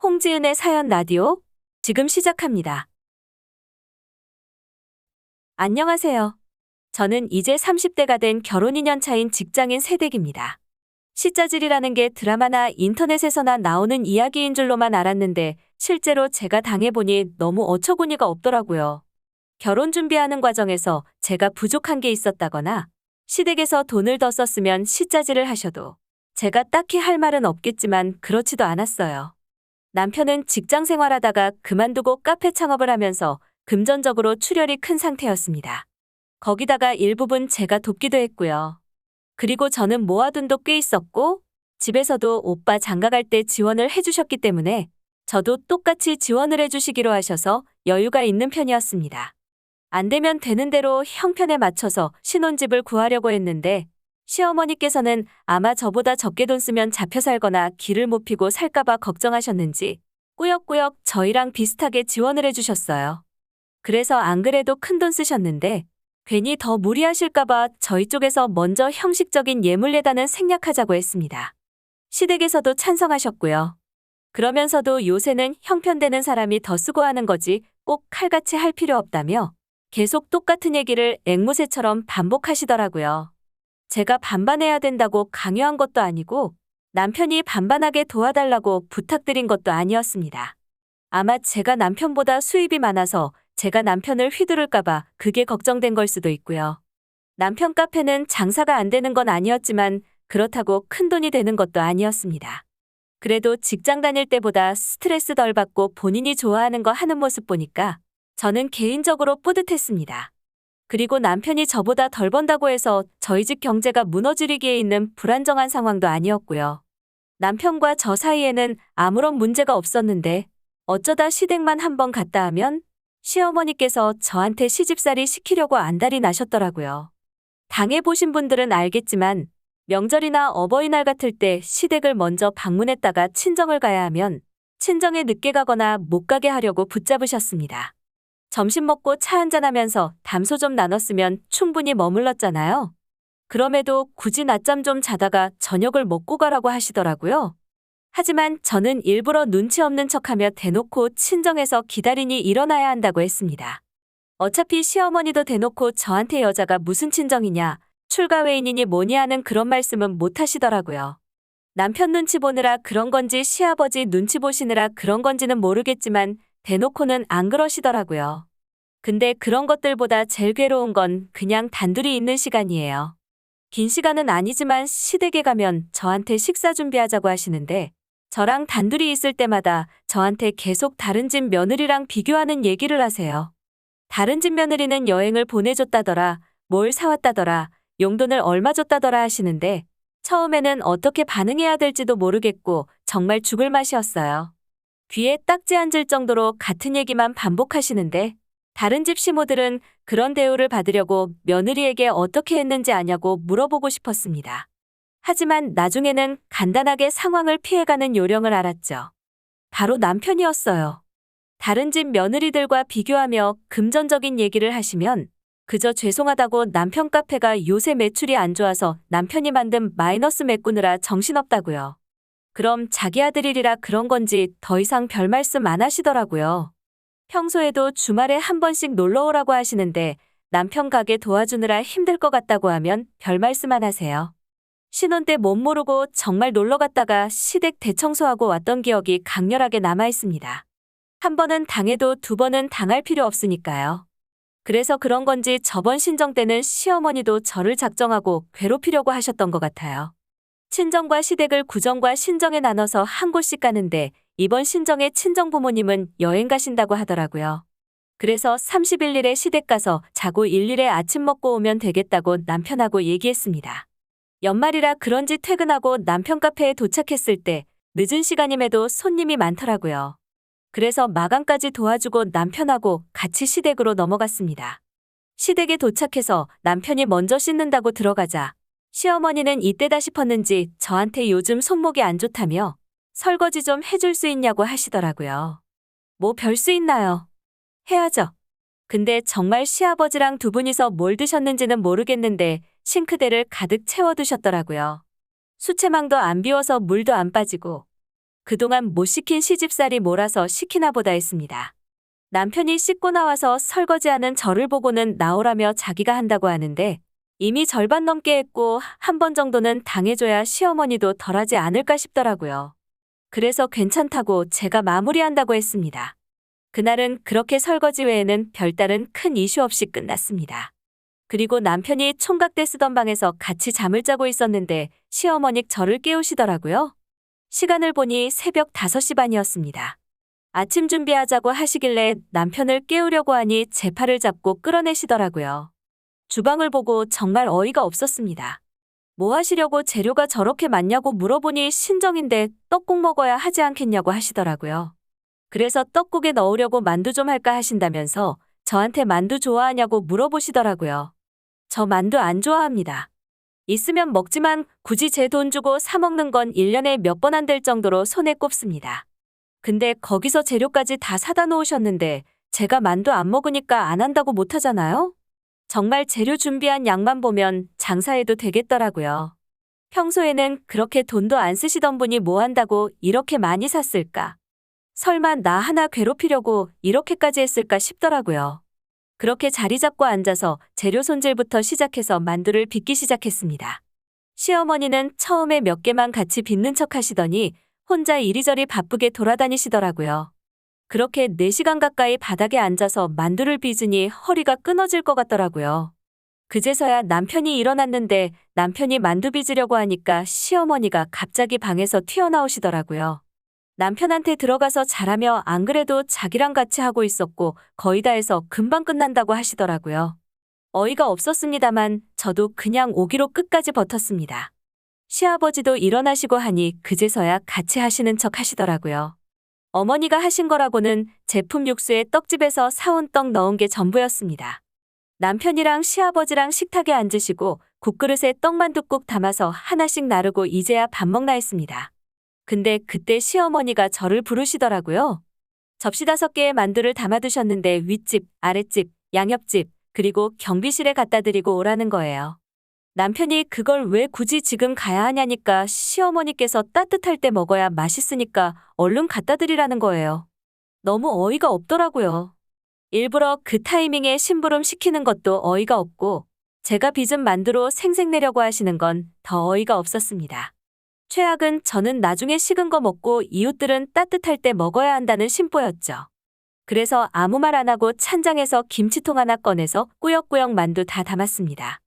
홍지은의 사연 라디오 지금 시작합니다. 안녕하세요. 저는 이제 30대가 된 결혼 2년 차인 직장인 새댁입니다. 시짜질이라는 게 드라마나 인터넷에서나 나오는 이야기인 줄로만 알았는데 실제로 제가 당해보니 너무 어처구니가 없더라고요. 결혼 준비하는 과정에서 제가 부족한 게 있었다거나 시댁에서 돈을 더 썼으면 시짜질을 하셔도 제가 딱히 할 말은 없겠지만 그렇지도 않았어요. 남편은 직장 생활하다가 그만두고 카페 창업을 하면서 금전적으로 출혈이 큰 상태였습니다. 거기다가 일부분 제가 돕기도 했고요. 그리고 저는 모아둔 도 꽤 있었고 집에서도 오빠 장가갈 때 지원을 해주셨기 때문에 저도 똑같이 지원을 해주시기로 하셔서 여유가 있는 편이었습니다. 안 되면 되는 대로 형편에 맞춰서 신혼집을 구하려고 했는데 시어머니께서는 아마 저보다 적게 돈 쓰면 잡혀 살거나 길을 못 피고 살까봐 걱정하셨는지 꾸역꾸역 저희랑 비슷하게 지원을 해주셨어요. 그래서 안 그래도 큰돈 쓰셨는데 괜히 더 무리하실까봐 저희 쪽에서 먼저 형식적인 예물 예단은 생략하자고 했습니다. 시댁에서도 찬성하셨고요. 그러면서도 요새는 형편되는 사람이 더 쓰고 하는 거지 꼭 칼같이 할 필요 없다며 계속 똑같은 얘기를 앵무새처럼 반복하시더라고요. 제가 반반해야 된다고 강요한 것도 아니고 남편이 반반하게 도와달라고 부탁드린 것도 아니었습니다. 아마 제가 남편보다 수입이 많아서 제가 남편을 휘두를까봐 그게 걱정된 걸 수도 있고요. 남편 카페는 장사가 안 되는 건 아니었지만 그렇다고 큰돈이 되는 것도 아니었습니다. 그래도 직장 다닐 때보다 스트레스 덜 받고 본인이 좋아하는 거 하는 모습 보니까 저는 개인적으로 뿌듯했습니다. 그리고 남편이 저보다 덜 번다고 해서 저희 집 경제가 무너지기에 있는 불안정한 상황도 아니었고요. 남편과 저 사이에는 아무런 문제가 없었는데 어쩌다 시댁만 한번 갔다 하면 시어머니께서 저한테 시집살이 시키려고 안달이 나셨더라고요. 당해보신 분들은 알겠지만 명절이나 어버이날 같을 때 시댁을 먼저 방문했다가 친정을 가야 하면 친정에 늦게 가거나 못 가게 하려고 붙잡으셨습니다. 점심 먹고 차 한잔하면서 담소 좀 나눴으면 충분히 머물렀잖아요. 그럼에도 굳이 낮잠 좀 자다가 저녁을 먹고 가라고 하시더라고요. 하지만 저는 일부러 눈치 없는 척하며 대놓고 친정에서 기다리니 일어나야 한다고 했습니다. 어차피 시어머니도 대놓고 저한테 여자가 무슨 친정이냐, 출가 외인이니 뭐니 하는 그런 말씀은 못 하시더라고요. 남편 눈치 보느라 그런 건지 시아버지 눈치 보시느라 그런 건지는 모르겠지만 대놓고는 안 그러시더라고요. 근데 그런 것들보다 제일 괴로운 건 그냥 단둘이 있는 시간이에요. 긴 시간은 아니지만 시댁에 가면 저한테 식사 준비하자고 하시는데 저랑 단둘이 있을 때마다 저한테 계속 다른 집 며느리랑 비교하는 얘기를 하세요. 다른 집 며느리는 여행을 보내줬다더라, 뭘 사왔다더라, 용돈을 얼마 줬다더라 하시는데 처음에는 어떻게 반응해야 될지도 모르겠고 정말 죽을 맛이었어요. 귀에 딱지 앉을 정도로 같은 얘기만 반복하시는데 다른 집 시모들은 그런 대우를 받으려고 며느리에게 어떻게 했는지 아냐고 물어보고 싶었습니다. 하지만 나중에는 간단하게 상황을 피해가는 요령을 알았죠. 바로 남편이었어요. 다른 집 며느리들과 비교하며 금전적인 얘기를 하시면 그저 죄송하다고 남편 카페가 요새 매출이 안 좋아서 남편이 만든 마이너스 메꾸느라 정신없다고요. 그럼 자기 아들이라 그런 건지 더 이상 별 말씀 안 하시더라고요. 평소에도 주말에 한 번씩 놀러 오라고 하시는데 남편 가게 도와주느라 힘들 것 같다고 하면 별 말씀 안 하세요. 신혼 때 못 모르고 정말 놀러 갔다가 시댁 대청소하고 왔던 기억이 강렬하게 남아 있습니다. 한 번은 당해도 두 번은 당할 필요 없으니까요. 그래서 그런 건지 저번 신정 때는 시어머니도 저를 작정하고 괴롭히려고 하셨던 것 같아요. 친정과 시댁을 구정과 신정에 나눠서 한 곳씩 가는데 이번 신정에 친정 부모님은 여행 가신다고 하더라고요. 그래서 30일 시댁 가서 자고 1일에 아침 먹고 오면 되겠다고 남편하고 얘기했습니다. 연말이라 그런지 퇴근하고 남편 카페에 도착했을 때 늦은 시간임에도 손님이 많더라고요. 그래서 마감까지 도와주고 남편하고 같이 시댁으로 넘어갔습니다. 시댁에 도착해서 남편이 먼저 씻는다고 들어가자 시어머니는 이때다 싶었는지 저한테 요즘 손목이 안 좋다며 설거지 좀 해줄 수 있냐고 하시더라고요. 뭐 별 수 있나요? 해야죠. 근데 정말 시아버지랑 두 분이서 뭘 드셨는지는 모르겠는데 싱크대를 가득 채워두셨더라고요. 수채망도 안 비워서 물도 안 빠지고 그동안 못 시킨 시집살이 몰아서 시키나 보다 했습니다. 남편이 씻고 나와서 설거지하는 저를 보고는 나오라며 자기가 한다고 하는데 이미 절반 넘게 했고 한 번 정도는 당해줘야 시어머니도 덜하지 않을까 싶더라고요. 그래서 괜찮다고 제가 마무리한다고 했습니다. 그날은 그렇게 설거지 외에는 별다른 큰 이슈 없이 끝났습니다. 그리고 남편이 총각대 쓰던 방에서 같이 잠을 자고 있었는데 시어머니 저를 깨우시더라고요. 시간을 보니 새벽 5시 반이었습니다. 아침 준비하자고 하시길래 남편을 깨우려고 하니 제 팔을 잡고 끌어내시더라고요. 주방을 보고 정말 어이가 없었습니다. 뭐 하시려고 재료가 저렇게 많냐고 물어보니 신정인데 떡국 먹어야 하지 않겠냐고 하시더라고요. 그래서 떡국에 넣으려고 만두 좀 할까 하신다면서 저한테 만두 좋아하냐고 물어보시더라고요. 저 만두 안 좋아합니다. 있으면 먹지만 굳이 제 돈 주고 사 먹는 건 1년에 몇 번 안 될 정도로 손에 꼽습니다. 근데 거기서 재료까지 다 사다 놓으셨는데 제가 만두 안 먹으니까 안 한다고 못 하잖아요? 정말 재료 준비한 양만 보면 장사해도 되겠더라고요. 평소에는 그렇게 돈도 안 쓰시던 분이 뭐 한다고 이렇게 많이 샀을까? 설마 나 하나 괴롭히려고 이렇게까지 했을까 싶더라고요. 그렇게 자리 잡고 앉아서 재료 손질부터 시작해서 만두를 빚기 시작했습니다. 시어머니는 처음에 몇 개만 같이 빚는 척 하시더니 혼자 이리저리 바쁘게 돌아다니시더라고요. 그렇게 4시간 가까이 바닥에 앉아서 만두를 빚으니 허리가 끊어질 것 같더라고요. 그제서야 남편이 일어났는데 남편이 만두 빚으려고 하니까 시어머니가 갑자기 방에서 튀어나오시더라고요. 남편한테 들어가서 자라며 안 그래도 자기랑 같이 하고 있었고 거의 다 해서 금방 끝난다고 하시더라고요. 어이가 없었습니다만 저도 그냥 오기로 끝까지 버텼습니다. 시아버지도 일어나시고 하니 그제서야 같이 하시는 척 하시더라고요. 어머니가 하신 거라고는 제품 육수에 떡집에서 사온 떡 넣은 게 전부였습니다. 남편이랑 시아버지랑 식탁에 앉으시고 국그릇에 떡만둣국 담아서 하나씩 나르고 이제야 밥 먹나 했습니다. 근데 그때 시어머니가 저를 부르시더라고요. 접시 5개의 만두를 담아두셨는데 윗집, 아랫집, 양옆집, 그리고 경비실에 갖다 드리고 오라는 거예요. 남편이 그걸 왜 굳이 지금 가야 하냐니까 시어머니께서 따뜻할 때 먹어야 맛있으니까 얼른 갖다 드리라는 거예요. 너무 어이가 없더라고요. 일부러 그 타이밍에 심부름 시키는 것도 어이가 없고 제가 빚은 만두로 생색내려고 하시는 건 더 어이가 없었습니다. 최악은 저는 나중에 식은 거 먹고 이웃들은 따뜻할 때 먹어야 한다는 심보였죠. 그래서 아무 말 안 하고 찬장에서 김치통 하나 꺼내서 꾸역꾸역 만두 다 담았습니다.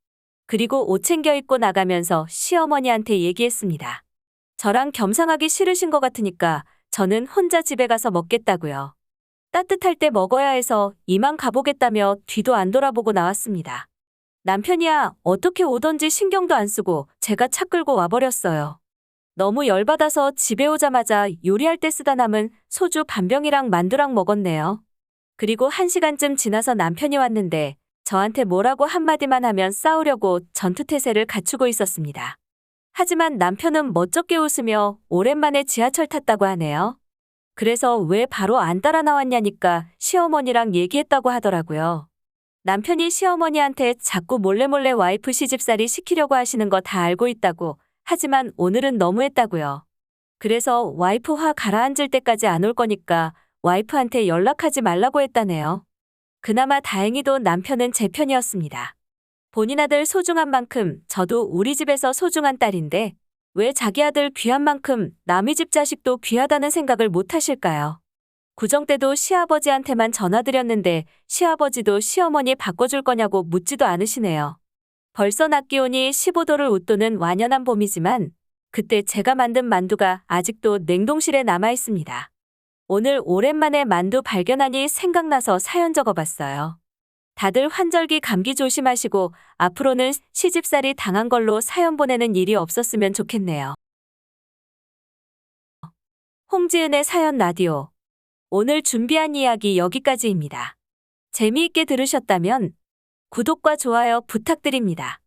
그리고 옷 챙겨 입고 나가면서 시어머니한테 얘기했습니다. 저랑 겸상하기 싫으신 것 같으니까 저는 혼자 집에 가서 먹겠다고요. 따뜻할 때 먹어야 해서 이만 가보겠다며 뒤도 안 돌아보고 나왔습니다. 남편이야 어떻게 오던지 신경도 안 쓰고 제가 차 끌고 와버렸어요. 너무 열받아서 집에 오자마자 요리할 때 쓰다 남은 소주 반병이랑 만두랑 먹었네요. 그리고 1시간쯤 지나서 남편이 왔는데 저한테 뭐라고 한마디만 하면 싸우려고 전투태세를 갖추고 있었습니다. 하지만 남편은 멋쩍게 웃으며 오랜만에 지하철 탔다고 하네요. 그래서 왜 바로 안 따라 나왔냐니까 시어머니랑 얘기했다고 하더라고요. 남편이 시어머니한테 자꾸 몰래몰래 와이프 시집살이 시키려고 하시는 거 다 알고 있다고 하지만 오늘은 너무했다고요. 그래서 와이프 화 가라앉을 때까지 안 올 거니까 와이프한테 연락하지 말라고 했다네요. 그나마 다행히도 남편은 제 편이었습니다. 본인 아들 소중한 만큼 저도 우리 집에서 소중한 딸인데 왜 자기 아들 귀한 만큼 남의 집 자식도 귀하다는 생각을 못 하실까요? 구정 때도 시아버지한테만 전화드렸는데 시아버지도 시어머니 바꿔줄 거냐고 묻지도 않으시네요. 벌써 낮 기온이 15도를 웃도는 완연한 봄이지만 그때 제가 만든 만두가 아직도 냉동실에 남아 있습니다. 오늘 오랜만에 만두 발견하니 생각나서 사연 적어봤어요. 다들 환절기 감기 조심하시고 앞으로는 시집살이 당한 걸로 사연 보내는 일이 없었으면 좋겠네요. 홍지은의 사연 라디오. 오늘 준비한 이야기 여기까지입니다. 재미있게 들으셨다면 구독과 좋아요 부탁드립니다.